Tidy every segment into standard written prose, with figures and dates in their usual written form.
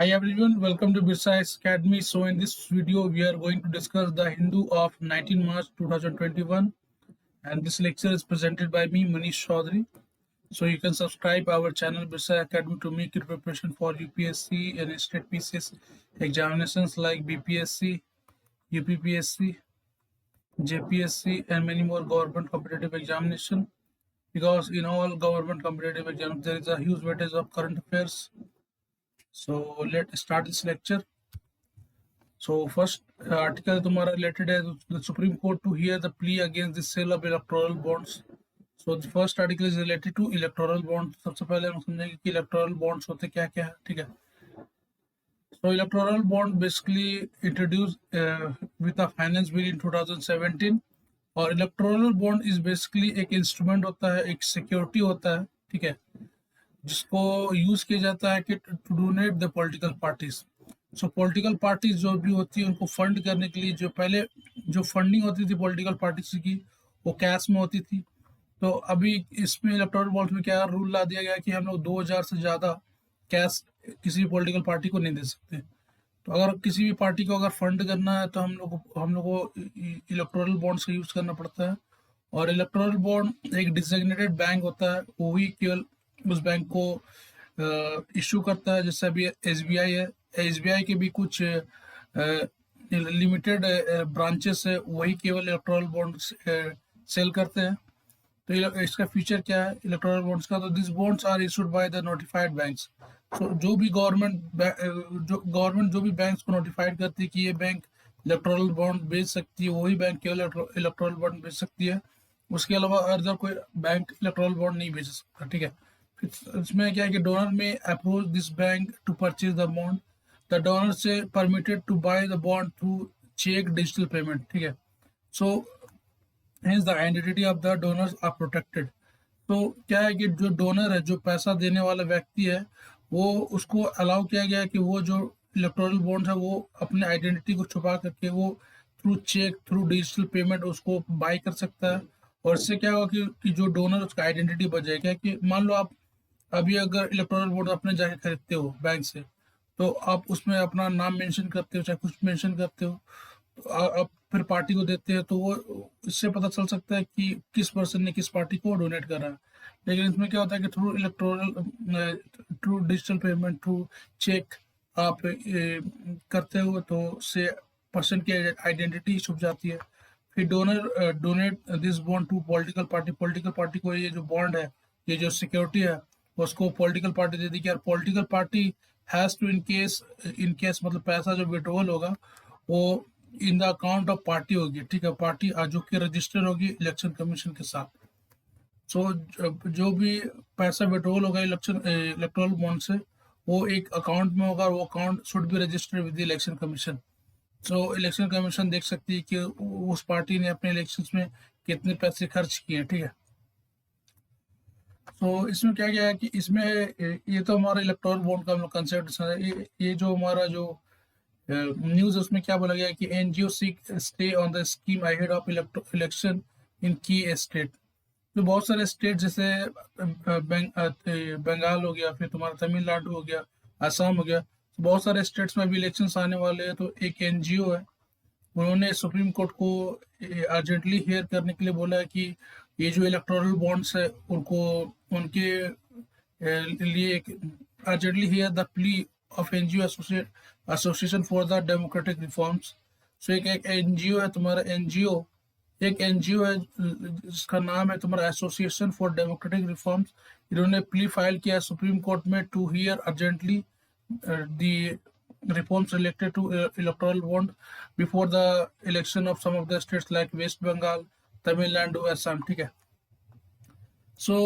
Hi everyone, welcome to Birsa Academy. So in this video, we are going to discuss the Hindu of 19 March 2021, and this lecture is presented by me, Manish Chaudhary. So you can subscribe our channel Birsa Academy to make your preparation for UPSC and state PCS examinations like BPSC, UPPSC, JPSC, and many more government competitive examination. Because in all government competitive exams, there is a huge weightage of current affairs. So let's start this lecture. So first article तुम्हारा related है the Supreme Court to hear the plea against the sale of electoral bonds. So the first article is related to electoral bonds. सबसे पहले हम समझेंगे कि electoral bonds होते क्या क्या है, ठीक है. So electoral bond basically introduced with the finance bill in 2017. और electoral bond is basically एक instrument होता है, एक security होता है, ठीक है, जिसको यूज किया जाता है कि to donate the political parties. So political parties जो भी होती है उनको फंड करने के लिए जो पहले जो फंडिंग होती थी पॉलिटिकल पार्टीज की वो कैश में होती थी. तो अभी इसमें इलेक्टोरल बॉन्ड्स में क्या रूल ला दिया गया कि हम लोग 2000 से ज़्यादा कैश किसी भी पॉलिटिकल पार्टी को नहीं दे सकते. तो अगर किसी भी पार्टी को अगर फंड करना है तो हम लोग को इलेक्टोरल बॉन्ड्स का यूज करना पड़ता है. और इलेक्टोरल बॉन्ड एक डिजिग्नेटेड बैंक होता है, वही केवल उस बैंक को इशू करता है. जैसे अभी एसबीआई है, एसबीआई के भी कुछ लिमिटेड ब्रांचेस है, वही केवल इलेक्टोरल बॉन्ड सेल करते हैं. तो इसका फीचर क्या है इलेक्टोरल बॉन्ड्स का? तो this bonds are issued by the notified banks. So जो भी गवर्नमेंट जो भी बैंक्स को नोटिफाइड करती है कि ये बैंक इलेक्टोरल बॉन्ड बेच सकती है, वही बैंक केवल इलेक्टोरल बॉन्ड बेच सकती है. उसके अलावा अदर कोई बैंक इलेक्टोरल बॉन्ड नहीं बेच सकता, ठीक है. इसमें क्या है कि donor may approach this bank to purchase the bond. The donor से permitted to buy the bond through cheque digital payment, ठीक है. So hence the identity of the donors are protected. तो क्या है कि जो डोनर है, जो पैसा देने वाला व्यक्ति है, वो उसको अलाउ किया गया है कि वो जो इलेक्टोरल बॉन्ड है वो अपने आइडेंटिटी को छुपा करके वो through cheque through digital payment उसको बाय कर सकता है. और इससे क्या होगा कि जो डोनर उसका आइडेंटिटी बच जाएगा. कि मान लो आप अभी अगर इलेक्टोरल बॉन्ड अपने जाके खरीदते हो बैंक से, तो आप उसमें अपना नाम मेंशन करते हो, चाहे कुछ मेंशन करते हो, तो आप फिर पार्टी को देते हैं, तो वो इससे पता चल सकता है कि किस पर्सन ने किस पार्टी को डोनेट करा है. लेकिन इसमें क्या होता है कि through electoral through digital payment through cheque आप करते हो, तो उससे पर्सन की आइडेंटिटी छुप जाती है. फिर donor donate this bond to political party को ये जो बॉन्ड है, ये जो सिक्योरिटी है, उसको पॉलिटिकल पार्टी दे दी कि यार political party has to in case मतलब पैसा जो विड्रॉल होगा वो in the account of party होगी, ठीक है. पार्टी जो कि रजिस्टर होगी इलेक्शन कमीशन के साथ. सो जो भी पैसा विड्रॉल होगा इलेक्टोरल बॉन्ड से, वो एक अकाउंट में होगा. वो account should be registered with the election commission. So election commission देख सकती है कि उस पार्टी ने अपने इलेक्शंस में कितने पैसे खर्च किए हैं, ठीक है. तो इसमें क्या क्या है कि इसमें ये तो हमारा इलेक्टोरल बॉन्ड का हम लोग कंसेप्ट है. ये जो हमारा जो न्यूज़ उसमें क्या बोला गया है कि NGO seek stay on the scheme ahead of election in की स्टेट. तो बहुत सारे स्टेट जैसे बंगाल हो गया, फिर तुम्हारा तमिलनाडु हो गया, असम हो गया, तो बहुत सारे स्टेट्स में अभी इलेक्शंस आने वाले हैं. तो एक एनजीओ है, उन्होंने सुप्रीम कोर्ट को अर्जेंटली हेयर करने के लिए बोला है कि ये जो इलेक्टोरल बॉन्ड्स है उनको उनके लिए urgently hear the plea of NGO association for the democratic reforms. So एक एनजीओ है तुम्हारा, एक एनजीओ है जिसका नाम है तुम्हारा एसोसिएशन फॉर डेमोक्रेटिक रिफॉर्म्स. इन्होंने प्ली फाइल किया सुप्रीम कोर्ट में to hear urgently the reforms related to electoral bond before the election of some of the states like West Bengal, Tamil Nadu, Assam, ठीक है. सो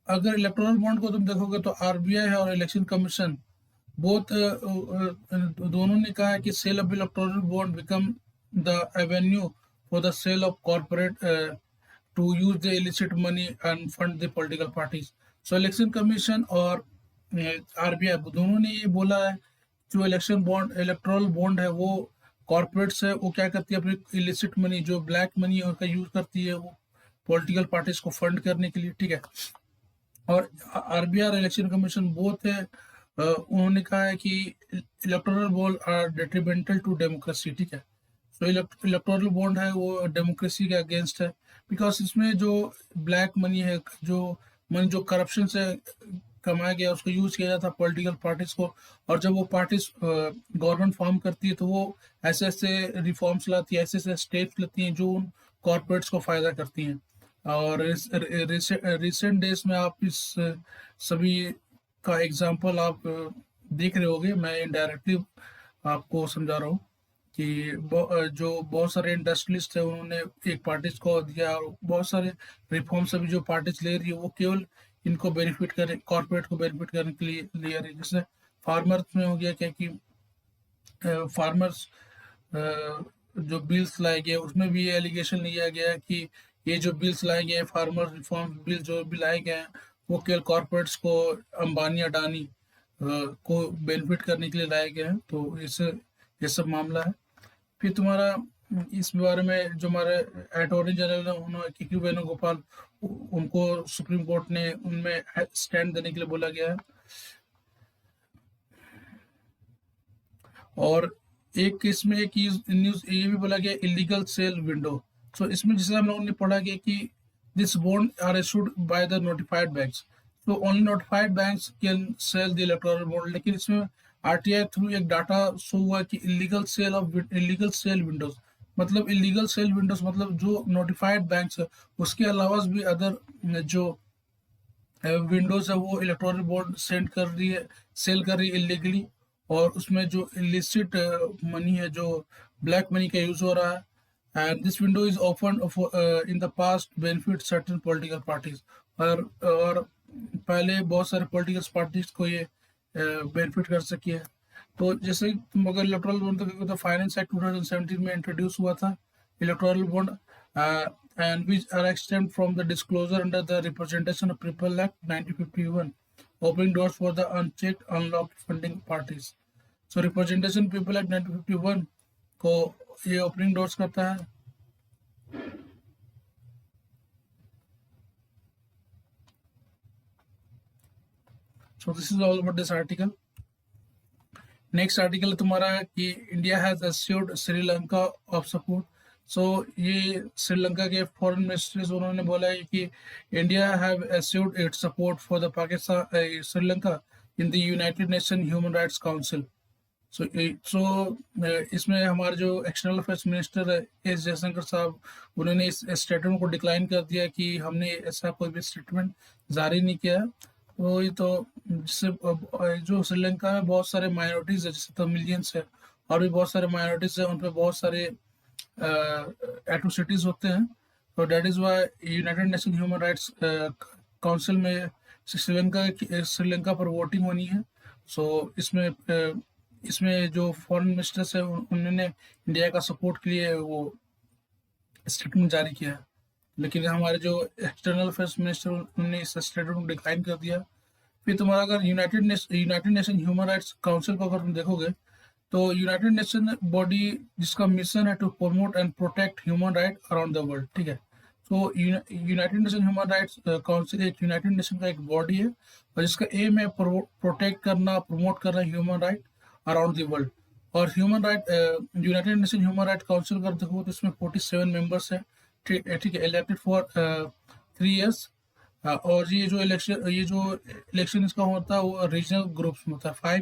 अगर electoral bond को तुम देखोगे तो आरबीआई है और इलेक्शन कमीशन बोथ दोनों ने कहा है कि sale of electoral bond become the avenue for the sale of corporate to use the illicit money and fund the political parties. So election commission और आरबीआई दोनों ने ये बोला है जो इलेक्टोरल बॉन्ड है वो कॉर्पोरेट्स है, वो क्या करती है अपनी इलिसिट मनी जो ब्लैक मनी है उसका यूज करती है वो पॉलिटिकल पार्टीज को फंड करने के लिए, ठीक है. और आरबीआई और इलेक्शन कमीशन बोथ है उन्होंने कहा है कि electoral bond are detrimental to democracy, ठीक है। तो इलेक्टोरल बॉन्ड है वो डेमोक्रेसी के अगेंस्ट है, बिकॉज इसमें जो ब्लैक मनी है, जो मनी जो करप्शन से कमाया गया उसको यूज किया जाता है पॉलिटिकल पार्टीज को, और जब वो पार्टीज गवर्नमेंट फॉर्म करती है तो वो ऐसे ऐसे रिफॉर्म्स लाती है, ऐसे ऐसे स्टेप्स लेती हैं जो उन कॉरपोरेट्स को फायदा करती हैं। और रिसेंट डेज में आप इस सभी का एग्जांपल आप देख रहे होगे, मैं इनडायरेक्टली आपको समझा रहा हूँ कि जो बहुत सारे इंडस्ट्रियलिस्ट है उन्होंने एक पार्टीज को दिया, और बहुत सारे रिफॉर्म्स अभी जो पार्टीज ले रही है वो केवल इनको बेनिफिट करने, कॉर्पोरेट को बेनिफिट करने के लिए ले रही है। जैसे फार्मर्स में हो गया क्या कि फार्मर्स जो बिल्स लाए गए उसमें भी ये एलिगेशन लिया गया है कि ये जो बिल्स लाए गए, फार्मर रिफॉर्म बिल जो भी लाए गए हैं वो केवल कॉर्पोरेट्स को, अंबानी अडानी को बेनिफिट करने के लिए लाए गए हैं। तो इसे ये सब मामला है। फिर तुम्हारा इस बारे में जो हमारे अटॉर्नी जनरल है उन्होंने के वेणुगोपाल, उनको सुप्रीम कोर्ट ने उनमें स्टैंड देने के लिए बोला गया है। और एक केस में एक न्यूज ये भी बोला गया इलीगल सेल विंडो। सो इसमें जैसे हम लोगों ने पढ़ा गया कि this bond are issued by the notified banks, तो only notified banks can sell the electoral bond. लेकिन इसमें आरटीआई थ्रू एक डाटा शो हुआ कि इलीगल सेल विंडोज, मतलब इलीगल सेल विंडोज मतलब जो नोटिफाइड बैंक्स है उसके अलावा भी अदर जो विंडोज है वो इलेक्ट्रॉनिक बॉन्ड सेंड कर रही है, सेल कर रही है इलीगली। और उसमें जो इलिसिट मनी है, जो ब्लैक मनी का यूज हो रहा है, and this window is open in the past benefit certain political parties. और पहले बहुत सारे पॉलिटिकल पार्टीज को ये बेनिफिट कर सकी है। तो जैसे तुम अगर इलेक्ट्रल बॉन्ड तो फाइनेंस एक्ट 2017 में इंट्रोड्यूस हुआ था erectile bond, and which are exempt from the disclosure under the Representation of People Act 1951, opening doors for the unchecked, unlocked funding parties. So Representation People Act 1951 को ये opening doors करता है। So this is all about this article. Next article तुम्हारा है कि India has assured Sri Lanka of support. So ये श्रीलंका के foreign ministers उन्होंने बोला है कि India have assured its support for the Pakistan Sri Lanka in the united nation human rights council. So इसमें हमारे जो एक्सटर्नल अफेयर्स मिनिस्टर है एस जयशंकर साहब, उन्होंने इस स्टेटमेंट को डिक्लाइन कर दिया कि हमने ऐसा कोई भी स्टेटमेंट जारी नहीं किया है। वही तो जिससे जो श्रीलंका में बहुत सारे माइनॉरिटीज है, जैसे तमिलियंस है और भी बहुत सारे माइनॉरिटीज है, उन पर बहुत सारे एट्रोसिटीज होते हैं। तो that is why United nation human rights Council में श्रीलंका पर वोटिंग होनी है। सो इसमें जो फॉरेन मिनिस्टर्स है उन्होंने इंडिया का सपोर्ट के लिए वो स्टेटमेंट जारी किया है। लेकिन हमारे जो एक्सटर्नल अफेयर्स मिनिस्टर उन्होंने इस स्टेटमेंट को डिक्लाइन कर दिया। फिर तुम्हारा अगर United nation human rights Council को अगर तुम देखोगे तो यूनाइटेड नेशन बॉडी जिसका मिशन है to promote and protect human right around the world, ठीक है। तो United nation human rights Council एक यूनाइटेड नेशन का एक बॉडी है और जिसका एम है प्रोटेक्ट करना, प्रमोट करना human right around the world. और human right United nation Human Right Council का देखो तो इसमें 47 मेंबर्स है, ठीक है, इलेक्टेड फॉर 3 years। और ये जो इलेक्शन इसका होता है वो रीजनल ग्रुप्स में होता है,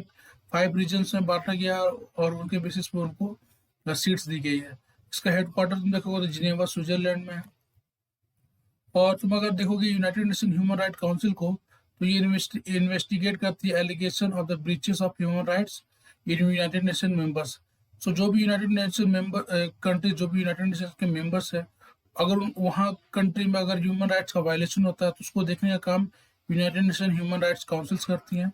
फाइव रीजन्स में बांटा गया और उनके बेसिस पे उनको सीट्स दी गई है। इसका हेडक्वार्टर तुम देखोगे तो जिनेवा स्विट्जरलैंड में है। और तुम अगर देखोगे United nation Human Right Council को तो ये इन्वेस्टिगेट करती है allegation of the breaches of human rights in United Nation members. So जो भी यूनाइटेड नेशन मेंबर कंट्री, जो भी यूनाइटेड नेशन के मेंबर्स है, अगर वहाँ कंट्री में अगर ह्यूमन राइट्स का वायलेशन होता है तो उसको देखने का काम United nation human rights councils करती हैं।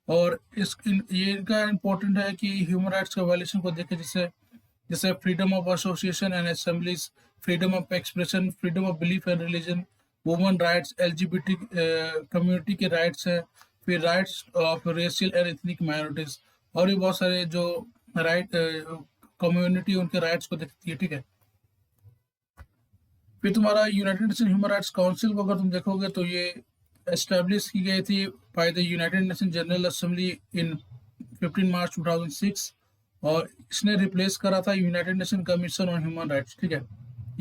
और ये इनका इम्पोर्टेंट है कि ह्यूमन राइट्स का वायलेशन को देखें, जैसे freedom of association and assemblies, freedom of expression, freedom of belief and religion, woman rights, LGBT community के राइट्स हैं, फिर rights of racial and ethnic minorities, और भी बहुत सारे जो राइट कम्युनिटी उनके राइट्स को देखती है, ठीक है। फिर तुम्हारा United nation human rights Council को अगर तुम देखोगे तो ये एस्टेब्लिश की गई थी by the united nation general assembly in 15 मार्च 2006, और इसने रिप्लेस करा था United nation commission on human rights, ठीक है,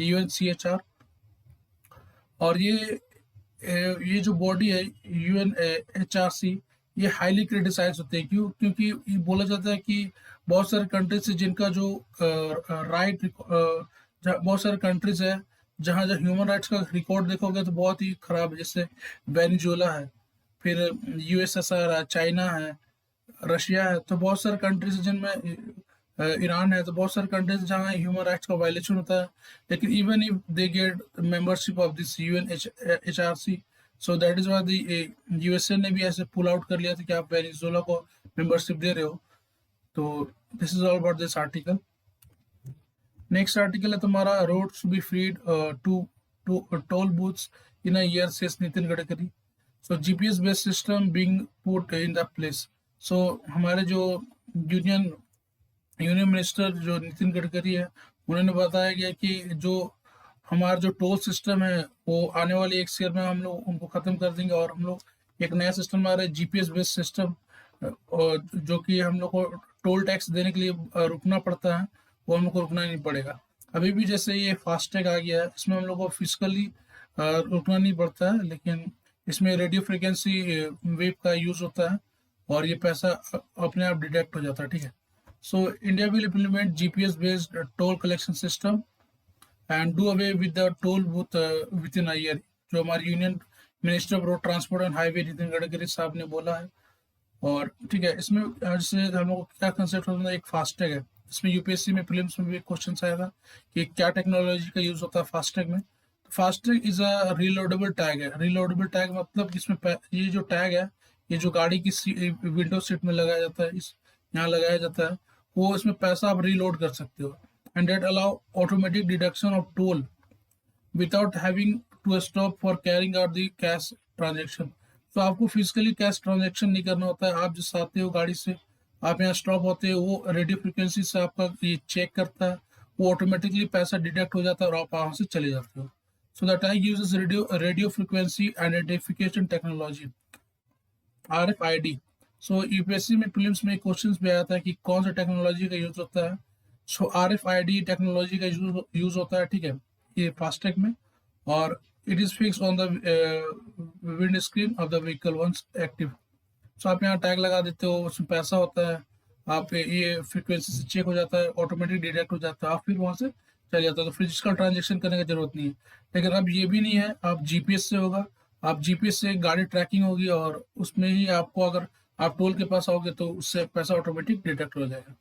UNCHR। और ये जो बॉडी है UNHRC, ये हाईली क्रिटिसाइज होते हैं। क्यों? क्योंकि ये बोला जाता है कि बहुत सारे कंट्रीज से जिनका जो राइट, बहुत सारे कंट्रीज है जहाँ जहाँ ह्यूमन राइट्स का रिकॉर्ड देखोगे तो बहुत ही खराब है, जैसे वेनेजुएला है, फिर USSR है, चाइना है, रशिया है। तो बहुत सारे कंट्रीज जिनमें ईरान है, तो बहुत सारे कंट्रीज जहाँ ह्यूमन राइट्स का वायलेशन होता है। लेकिन even if they get membership of this UNHRC, so that is why USA ने भी ऐसे पुल आउट कर लिया था कि आप वेनेजुएला को मेंबरशिप दे रहे हो। तो this is all about this article. Next article है तुम्हारा roads to be freed to toll booths in a year, says Nitin Gadkari. So GPS based system being put in the place. So हमारे जो union minister जो नितिन गडकरी है, उन्होंने बताया गया कि जो हमारा जो टोल सिस्टम है वो आने वाले एक ईयर में हम लोग उनको खत्म कर देंगे, और हम लोग एक नया सिस्टम आ रहा है GPS बेस्ड सिस्टम, और जो कि हम लोग को टोल टैक्स देने के लिए रुकना पड़ता है, वो हम लोग को रुकना नहीं पड़ेगा। अभी भी जैसे ये फास्टैग आ गया है, इसमें हम लोग को फिजिकली रुकना नहीं पड़ता है, लेकिन इसमें रेडियो फ्रिक्वेंसी वेव का यूज होता है और ये पैसा अपने आप डिडक्ट हो जाता है, ठीक है। So India will implement GPS based toll collection system and do away with the toll booth with in a year, जो हमारे union minister of road transport and highway Nitin Gadkari साहब ने बोला है। और ठीक है, इसमें जैसे हम लोग क्या कंसेप्ट होता है, एक फास्टैग है। इसमें UPSC में प्रीलिम्स में भी क्वेश्चन आया था कि क्या टेक्नोलॉजी का यूज होता है फास्टैग में। तो फास्टैग इज अ रीलोडेबल टैग है। रीलोडेबल टैग मतलब इसमें ये जो टैग है, ये जो गाड़ी की विंडो सीट में लगाया जाता है, इस यहाँ लगाया जाता है, वो इसमें पैसा आप रीलोड कर सकते हो। And that allow automatic deduction of toll without having to stop for carrying out the cash transaction. तो आपको फिजिकली कैश ट्रांजेक्शन नहीं करना होता है। आप जिस आते हो गाड़ी से, आप यहाँ स्टॉप होते हो, वो रेडियो फ्रिक्वेंसी से आपका ये चेक करता है, वो ऑटोमेटिकली पैसा डिडक्ट हो जाता है और आप वहाँ से चले जाते हो। So that I uses radio frequency identification technology, RFID। So UPSC में प्रीलिम्स में क्वेश्चंस भी आया था कि कौन सा टेक्नोलॉजी का यूज होता है। सो RFID टेक्नोलॉजी का यूज होता है, ठीक है, ये फास्टैग में। और it is fix on the windscreen of the vehicle once active. So आप यहाँ टैग लगा देते हो, उसमें पैसा होता है, आप ये फ्रिक्वेंसी से चेक हो जाता है, ऑटोमेटिक डिटेक्ट हो जाता है, आप फिर वहाँ से चले जाता है। तो फिजिकल ट्रांजेक्शन करने की जरूरत नहीं है। लेकिन अब ये भी नहीं है, आप GPS से होगा, आप GPS से गाड़ी ट्रैकिंग होगी और उसमें ही आपको, अगर आप टोल के पास आओगे तो उससे पैसा ऑटोमेटिक डिटेक्ट हो जाएगा।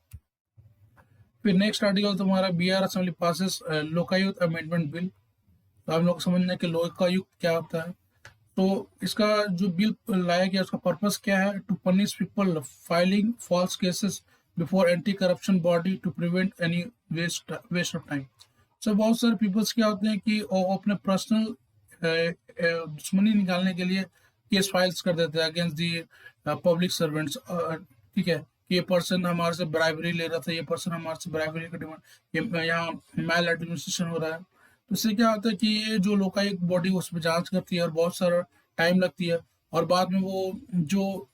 फिर नेक्स्ट आर्टिकल तुम्हारा Bihar assembly passes Lokayukta amendment bill. तो हम लोग समझना है कि लोकायुक्त क्या होता है। तो इसका जो बिल लाया गया, उसका पर्पस क्या है? To punish people filing false cases before anti corruption body to prevent any waste of time. So बहुत सारे पीपल्स क्या होते हैं कि वो अपने पर्सनल दुश्मनी निकालने के लिए केस फाइल्स कर देते हैं अगेंस्ट दी पब्लिक सर्वेंट्स, ठीक है, कि ये पर्सन हमारे से ब्राइबरी ले रहा था, ये पर्सन हमारे से ब्राइबरी का डिमांड, ये यहाँ मेल एडमिनिस्ट्रेशन हो रहा है। तो इससे क्या होता है कि ये जो लोकायुक्त बॉडी उस पर जांच करती है और बहुत सारा टाइम लगती है, और बाद में वो जो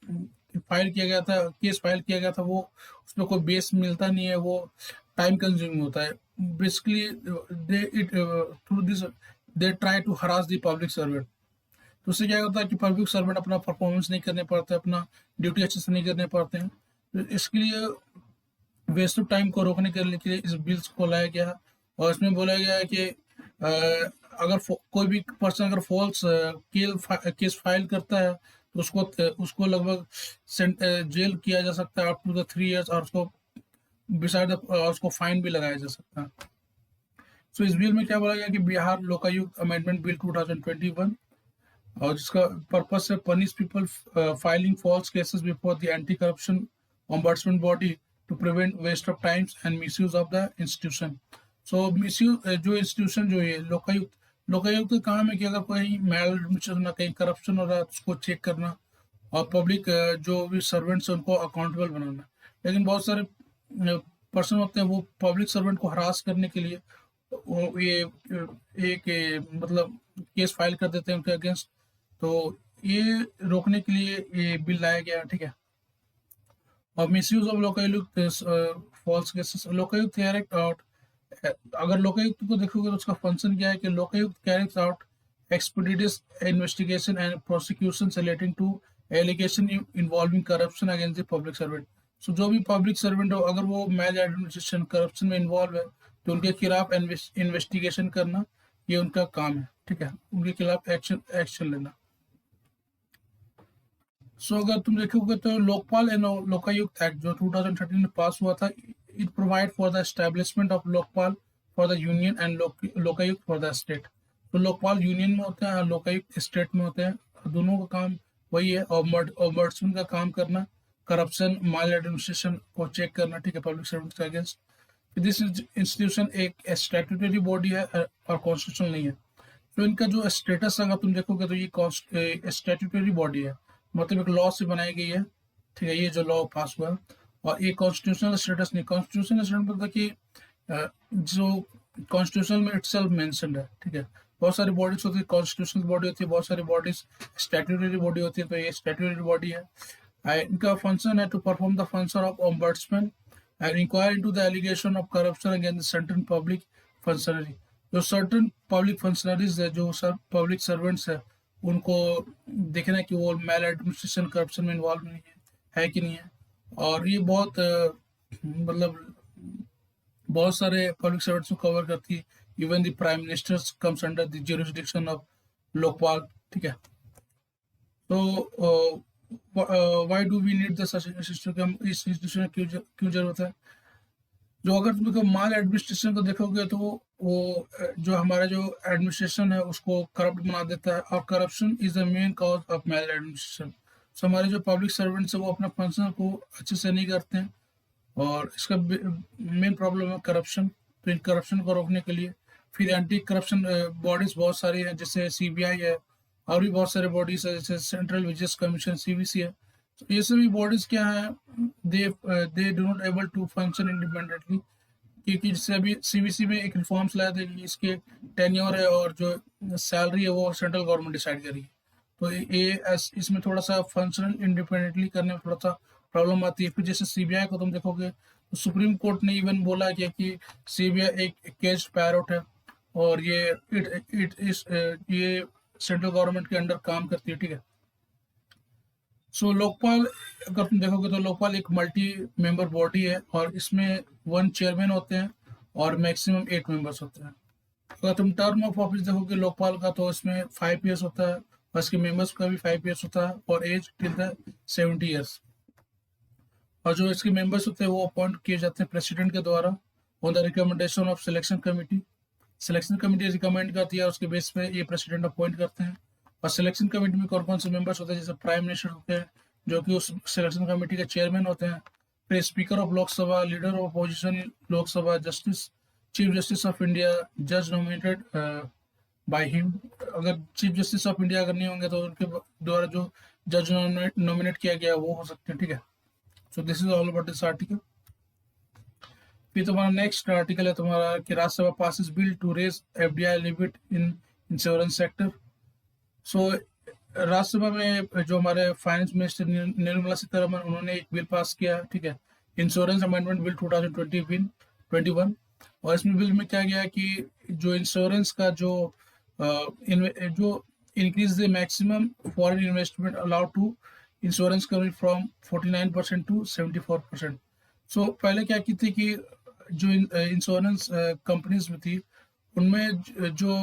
फाइल किया गया था, केस फाइल किया गया था, वो उसमें कोई बेस मिलता नहीं है, वो टाइम कंज्यूमिंग होता है। Basically they it through this they try to harass the public servant. तो उससे क्या होता है कि पब्लिक सर्वेंट अपना परफॉर्मेंस नहीं करने पाते, अपना ड्यूटी अच्छे से नहीं करने पाते हैं। तो इसके लिए वेस्ट ऑफ टाइम को रोकने के लिए इस बिल्स को लाया गया है। और इसमें बोला गया है कि अगर कोई भी पर्सन अगर फॉल्स केस फाइल करता है तो उसको लगभग जेल किया जा सकता है अप टू द 3 years, और उसको बिसाइड उसको फाइन भी लगाया जा सकता है। सो इस बिल में क्या बोला गया कि बिहार लोकायुक्त अमेंडमेंट बिल 2021, और जिसका पर्पस है punish people filing false cases before the anti corruption ombudsman body to prevent waste of times and misuse of the institution. So misuse जो इंस्टीट्यूशन जो है लोकायुक्त का काम है कि अगर कोई मेल एडमिनिस्ट्रेशन, कहीं करप्शन हो रहा है तो उसको चेक करना, और पब्लिक जो भी सर्वेंट्स हैं उनको अकाउंटेबल बनाना। लेकिन बहुत सारे पर्सन होते हैं, वो पब्लिक सर्वेंट को हरास करने के लिए वो ये एक मतलब केस फाइल कर देते हैं उनके अगेंस्ट। तो ये रोकने के लिए ये बिल लाया गया, ठीक है। और misuse of Lokayukta, false cases, Lokayukta correct out, अगर लोकायुक्त को देखोगे तो उसका फंक्शन क्या है कि Lokayukta correct out expeditious investigation and prosecution relating to allegation involving corruption against the public servant. So जो भी पब्लिक सर्वेंट हो, अगर वो मैल एडमिनिस्ट्रेशन करप्शन में इन्वॉल्व है तो उनके खिलाफ इन्वेस्टिगेशन करना ये उनका काम है, ठीक है, उनके खिलाफ एक्शन लेना। सो अगर तुम देखोगे तो लोकपाल एंड लोकायुक्त एक्ट जो 2013 में पास हुआ था, it provide for the establishment of Lokpal for the union and Lokayukta for the state. तो लोकपाल यूनियन में होते हैं और लोकायुक्त स्टेट में होते हैं। दोनों का काम वही है, ऑम्बड्समैन का काम करना, करप्शन माल एडमिनिस्ट्रेशन को चेक करना, ठीक है, पब्लिक सर्वेंट के अगेंस्ट। दिस इंस्टीट्यूशन एक स्टैट्यूटरी बॉडी है और कॉन्स्टिट्यूशन नहीं है। तो इनका जो स्टेटस अगर तुम देखोगे तो ये स्टैट्यूटरी बॉडी है, मतलब एक लॉ से बनाई गई है, ठीक है, ये जो लॉ पास हुआ है। और ये कॉन्स्टिट्यूशनल स्टेटस नहीं, कॉन्स्टिट्यूशनल स्टेटस मतलब कि जो कॉन्स्टिट्यूशन में इटसेल्फ मेंशन्ड है, ठीक है। बहुत सारी बॉडीज होती है, कॉन्स्टिट्यूशनल बॉडी होती है, बहुत सारी बॉडीज स्टैट्यूटरी बॉडी होती है, तो ये स्टैट्यूटरी बॉडी है। इनका फंक्शन है to perform the function of ombudsman and inquire into the allegation of corruption against certain public functionary. जो सर्टेन पब्लिक फंक्शनरीज है, जो सब पब्लिक सर्वेंट्स है, उनको देखना है कि वो मैल एडमिनिस्ट्रेशन करप्शन में इन्वॉल्व नहीं है कि नहीं है। और ये बहुत मतलब बहुत सारे पब्लिक सर्वेंट्स को कवर करती है। Even the prime minister comes under the jurisdiction of Lokpal, ठीक है। तो why do we need the such institution, इस इंस्टीट्यूशन क्यों जरूरत है? जो अगर तुम माल एडमिनिस्ट्रेशन को देखोगे तो वो जो हमारा जो एडमिनिस्ट्रेशन है उसको करप्ट बना देता है, और corruption is the main cause of maladministration. So हमारे जो पब्लिक सर्वेंट्स है वो अपना फंक्शन को अच्छे से नहीं करते हैं, और इसका मेन प्रॉब्लम है करप्शन। तो इन करप्शन को रोकने के लिए फिर एंटी करप्शन बॉडीज बहुत सारी हैं, जैसे सीबीआई है, और भी बहुत सारे बॉडीज है, जैसे सेंट्रल विजिलेंस कमीशन सीवीसी है। तो ये सभी बॉडीज क्या है, they do not able to function independently, क्योंकि जैसे अभी सीवीसी में एक रिफॉर्म्स लाए थे कि इसके टेन्योर है और जो सैलरी है वो सेंट्रल गवर्नमेंट डिसाइड करेगी। तो ये इसमें थोड़ा सा फंक्शनल इंडिपेंडेंटली करने में थोड़ा सा प्रॉब्लम आती है। फिर जैसे सीबीआई को तुम देखोगे तो सुप्रीम कोर्ट ने इवन बोला कि सीबीआई एक केज्ड पैरोट है, और ये सेंट्रल गवर्नमेंट के अंडर काम करती है, ठीक है। सो लोकपाल अगर तुम देखोगे तो लोकपाल एक मल्टी मेंबर बॉडी है, और इसमें 1 चेयरमैन होते हैं और मैक्सिमम 8 मेंबर्स होते हैं। अगर तुम टर्म ऑफ ऑफिस देखोगे लोकपाल का तो इसमें 5 ईयर्स होता है, और इसके मेंबर्स का भी 5 ईयर्स होता है, और एज टिल द 70 ईयर्स। और जो इसके मेंबर्स होते हैं वो अपॉइंट किए जाते हैं प्रेसिडेंट के द्वारा on the recommendation of selection committee. Selection committee recommend करती है, उसके बेस पे ये प्रेसिडेंट अपॉइंट करते हैं। और सिलेक्शन कमेटी में कौन कौन से मेंबर्स होते हैं, जैसे प्राइम मिनिस्टर होते हैं जो कि उस सिलेक्शन कमेटी के चेयरमैन होते हैं। फिर speaker of Lok Sabha, leader of opposition Lok Sabha, justice, chief justice of India, जज नॉमिनेटेड बाय हिम। अगर चीफ जस्टिस ऑफ इंडिया अगर नहीं होंगे तो उनके द्वारा जो जज नॉमिनेट किया गया वो हो सकते हैं, ठीक है। So this is all about this article. फिर तुम्हारा नेक्स्ट आर्टिकल है तुम्हारा कि Rajya Sabha passes bill to raise FDI limit in insurance sector. So Rajya Sabha में जो हमारे फाइनेंस मिनिस्टर निर्मला सीतारमन, उन्होंने एक बिल पास किया, ठीक है, इंश्योरेंस अमेंडमेंट बिल 2021। और इसमें बिल में क्या गया है कि जो इंश्योरेंस का जो increase the maximum foreign investment allowed to insurance company from 49% to 74%। So पहले क्या की थी कि जो इंश्योरेंस कंपनीज में थी उनमें जो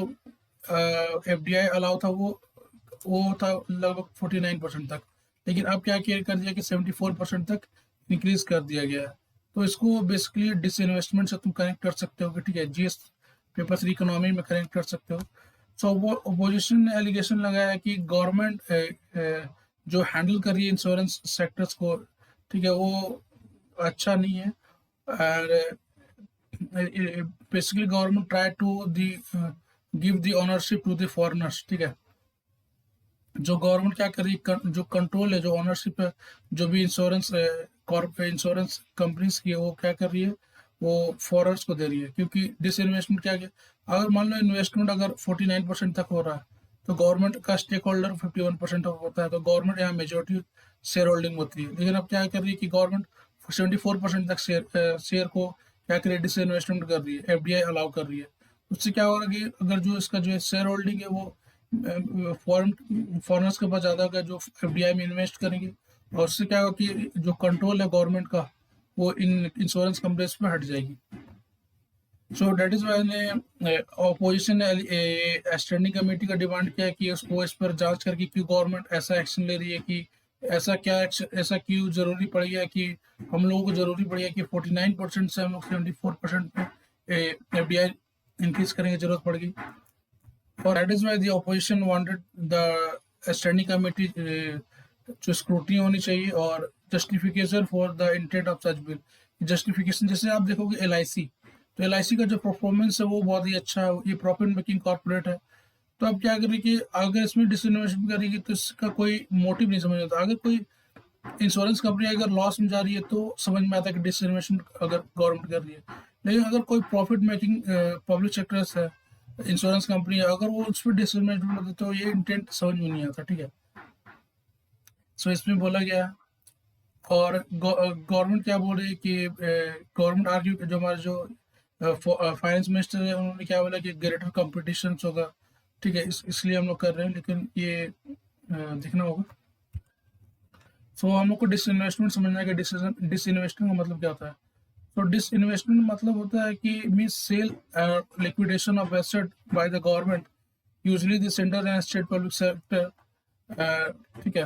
एफडीआई अलाउ था वो था लगभग 49% तक, लेकिन अब क्या कर दिया कि 74% तक इंक्रीज कर दिया गया है। तो इसको बेसिकली डिसइन्वेस्टमेंट से तुम कनेक्ट कर सकते हो कि ठीक है, जीएस पेपर 3 इकोनॉमी में कनेक्ट कर सकते हो। सो वो अपोजिशन ने एलिगेशन लगाया है कि गवर्नमेंट जो हैंडल कर रही है इंश्योरेंस सेक्टर्स को, ठीक है, वो अच्छा नहीं है। और basically government try to give the ownership to the foreigners, ठीक है। जो गवर्नमेंट क्या कर रही है, जो कंट्रोल है, जो ओनरशिप है, जो भी इंश्योरेंस इंश्योरेंस कंपनीज की है, वो क्या कर रही है, वो फॉरेनर्स को दे रही है। क्योंकि डिसइन्वेस्टमेंट क्या है, अगर मान लो इन्वेस्टमेंट अगर 49% तक हो रहा है तो गवर्नमेंट का स्टेक होल्डर 51% होता है, तो गवर्नमेंट यहाँ मेजोरिटी शेयर होल्डिंग होती है। लेकिन अब क्या कर रही है कि गवर्नमेंट 74% तक शेयर को क्या कर रही है, डिसइन्वेस्टमेंट कर रही है, एफडीआई अलाउ कर रही है। उससे क्या होगा कि अगर जो इसका जो शेयर होल्डिंग है वो फॉरेनर्स के पास ज़्यादा होगा जो एफडीआई में इन्वेस्ट करेंगे, और उससे क्या होगा कि जो कंट्रोल है गवर्नमेंट का वो इन इंश्योरेंस कंपनीज पे हट जाएगी। सो डेट इज वाई ने ऑपोजिशन ने स्टैंडिंग कमेटी का डिमांड किया कि उसको इस पर जांच करके क्यों गवर्नमेंट ऐसा एक्शन ले रही है, कि ऐसा क्यों जरूरी पड़ गया कि हम लोगों को जरूरी पड़ गया कि 49% से हम लोग 74% पे एफडीआई इंक्रीज करने की जरूरत पड़ गई। और that is why the opposition wanted the standing committee जो स्क्रूटनी होनी चाहिए और justification for the intent of such bill. Justification जैसे आप देखोगे एलआईसी, तो एलआईसी का जो परफॉर्मेंस है वो बहुत ही अच्छा है, ये प्रॉफिट मेकिंग कॉर्पोरेट है। तो अब क्या करें कि अगर इसमें डिसइन्वेस्टमेंट करेगी तो इसका कोई मोटिव नहीं समझ आता। अगर कोई इंश्योरेंस कंपनी अगर लॉस में जा रही है तो समझ में आता है कि डिसइन्वेस्टमेंट अगर गवर्नमेंट कर रही है। लेकिन अगर कोई प्रॉफिट मेकिंग पब्लिक सेक्टर्स है, इंश्योरेंस कंपनी है, अगर वो उस पर डिसइन्वेस्टमेंट होती है तो ये इंटेंट समझ में नहीं आता, ठीक है। सो इसमें बोला गया है। और गवर्नमेंट क्या बोल रही है कि गवर्नमेंट आर्ग्यू जो हमारे जो फाइनेंस मिनिस्टर है उन्होंने क्या बोला कि ग्रेटर कंपटीशन होगा, ठीक है, इसलिए हम लोग कर रहे हैं, लेकिन ये देखना होगा। सो हम लोग को डिसइन्वेस्टमेंट समझना है कि डिसइन्वेस्टमेंट का मतलब क्या होता है। तो डिसइन्वेस्टमेंट मतलब होता है कि means sale liquidation of asset by the government, usually the central and state public sector, ठीक है।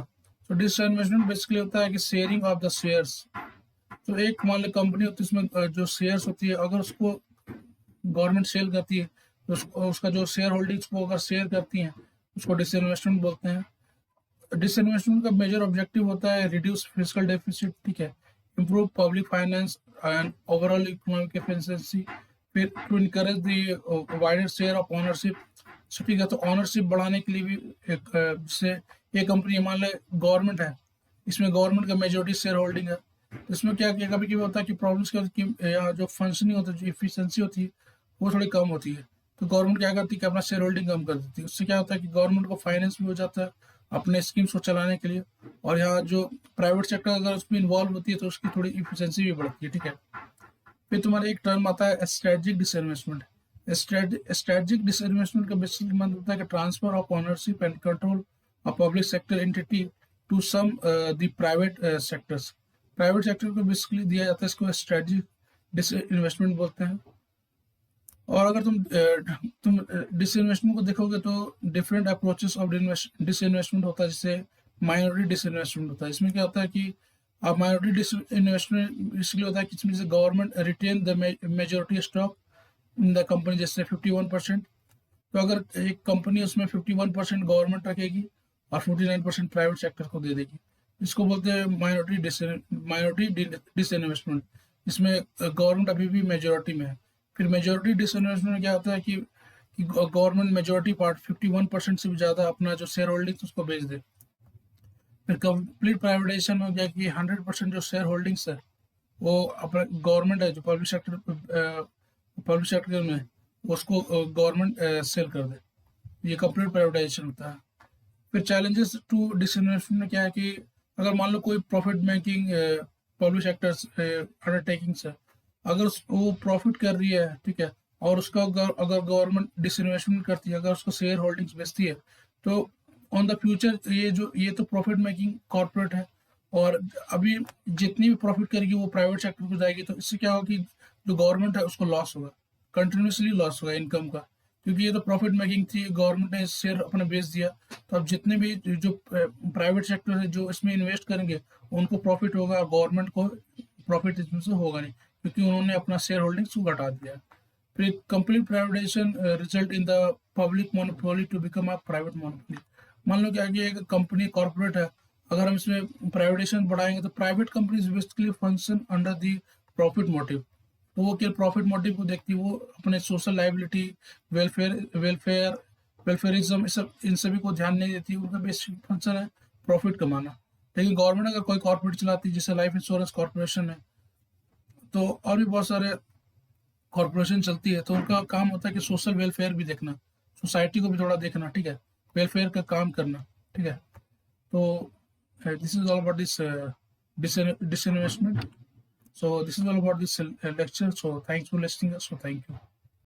तो डिसइन्वेस्टमेंट बेसिकली होता है कि शेयरिंग ऑफ द शेयर्स। तो एक मान लो कंपनी होती है, उसमें जो शेयर्स होती है अगर उसको गवर्नमेंट सेल करती है तो उसका जो शेयर होल्डिंग्स को अगर शेयर करती हैं उसको डिसइन्वेस्टमेंट बोलते हैं। डिसइन्वेस्टमेंट का मेजर ऑब्जेक्टिव होता है रिड्यूस फिजिकल डेफिसिट, ठीक है, improve public finance and overall economic efficiency, फिर to encourage the wider share of ownership, ठीक है। तो ऑनरशिप बढ़ाने के लिए भी एक जिससे ये कंपनी मान ले गवर्नमेंट है, इसमें गवर्नमेंट का मेजोरिटी शेयर होल्डिंग है, तो इसमें क्या किया कभी कभी होता है कि प्रॉब्लम्स क्या होती है कि यहाँ जो फंक्शनिंग होता है, जो इफिशियंसी होती है वो थोड़ी कम होती है। तो गवर्नमेंट क्या करती है कि अपना शेयर होल्डिंग कम कर देती है। उससे क्या होता है कि गवर्नमेंट को फाइनेंस भी हो जाता है अपने स्कीम्स को चलाने के लिए, और यहाँ जो प्राइवेट सेक्टर अगर उसमें इन्वॉल्व होती है तो उसकी थोड़ी इफिशियंसी भी बढ़ती है, ठीक है। फिर तुम्हारा एक टर्म आता है स्ट्रेटेजिक डिसइन्वेस्टमेंट। स्ट्रेटेजिक डिसइन्वेस्टमेंट का बेसिक मतलब होता है कि transfer of ownership and control of public sector entity to some the private sectors. Private sector को बेसिकली दिया जाता है, इसको स्ट्रेटेजिक डिसइन्वेस्टमेंट बोलते हैं। और अगर तुम डिसइन्वेस्टमेंट को देखोगे तो डिफरेंट अप्रोचेस ऑफ डिसइन्वेस्टमेंट होता है, जैसे माइनॉरिटी डिसइन्वेस्टमेंट होता है। इसमें क्या होता है कि अब माइनॉरिटी डिसइन्वेस्टमेंट इसलिए होता है कि इसमें जैसे government retain the majority stock in the company, जैसे 51%। तो अगर एक कंपनी उसमें 51% गवर्नमेंट रखेगी और 49% प्राइवेट सेक्टर को दे देगी, इसको बोलते हैं माइनॉरिटी डिसइन्वेस्टमेंट। इसमें गवर्नमेंट अभी भी मेजोरिटी में है। फिर मेजोरिटी डिसइन्वेस्टमेंट में क्या होता है कि गवर्नमेंट मेजोरिटी पार्ट 51% से भी ज़्यादा अपना जो शेयर होल्डिंग्स उसको बेच दे। फिर कंप्लीट प्राइवेटाइजेशन हो गया कि 100% जो शेयर होल्डिंग्स है वो अपना गवर्नमेंट है जो पब्लिक सेक्टर में उसको गवर्नमेंट सेल कर दे, ये कंप्लीट प्राइवेटाइजेशन होता है। फिर चैलेंजेस टू डिसइन्वेस्टमेंट में क्या है कि अगर मान लो कोई profit making public sectors undertakings है, अगर वो प्रॉफिट कर रही है, ठीक है, और उसका अगर गवर्नमेंट डिसइन्वेस्टमेंट करती है, अगर उसको शेयर होल्डिंग्स बेचती है, तो ऑन द फ्यूचर ये तो प्रॉफिट मेकिंग कॉर्पोरेट है, और अभी जितनी भी प्रॉफिट करेगी वो प्राइवेट सेक्टर को जाएगी। तो इससे क्या होगा कि जो गवर्नमेंट है उसको लॉस होगा, कंटिन्यूसली लॉस होगा इनकम का, क्योंकि ये तो प्रॉफिट मेकिंग थी, गवर्नमेंट ने शेयर अपना बेच दिया। तो अब जितने भी जो प्राइवेट सेक्टर है जो इसमें इन्वेस्ट करेंगे उनको प्रॉफिट होगा, और गवर्नमेंट को प्रॉफिट इसमें से होगा नहीं, क्योंकि उन्होंने अपना शेयर होल्डिंग्स को घटा दिया। फिर complete privatization result in the public monopoly to become a private monopoly. मान लो क्या कि एक कंपनी कॉर्पोरेट है, अगर हम इसमें प्राइवेटाइजेशन बढ़ाएंगे तो private companies basically function under the profit motive. तो वो क्या प्रॉफिट मोटिव को देखती है, वो अपने सोशल लाइबिलिटी, वेलफेयरिज्म इन सभी को ध्यान नहीं देती, उनका बेसिक फंक्शन है प्रॉफिट कमाना। लेकिन गवर्नमेंट अगर कोई कॉर्पोरेट चलाती है जैसे लाइफ इंश्योरेंस कॉर्पोरेशन है, तो और भी बहुत सारे कॉर्पोरेशन चलती है, तो उनका काम होता है कि सोशल वेलफेयर भी देखना, सोसाइटी को भी थोड़ा देखना, ठीक है। वेलफेयर का काम करना, ठीक है। तो this is all about this disinvestment. So this is all about this lecture. So thanks for listening us. So thank you.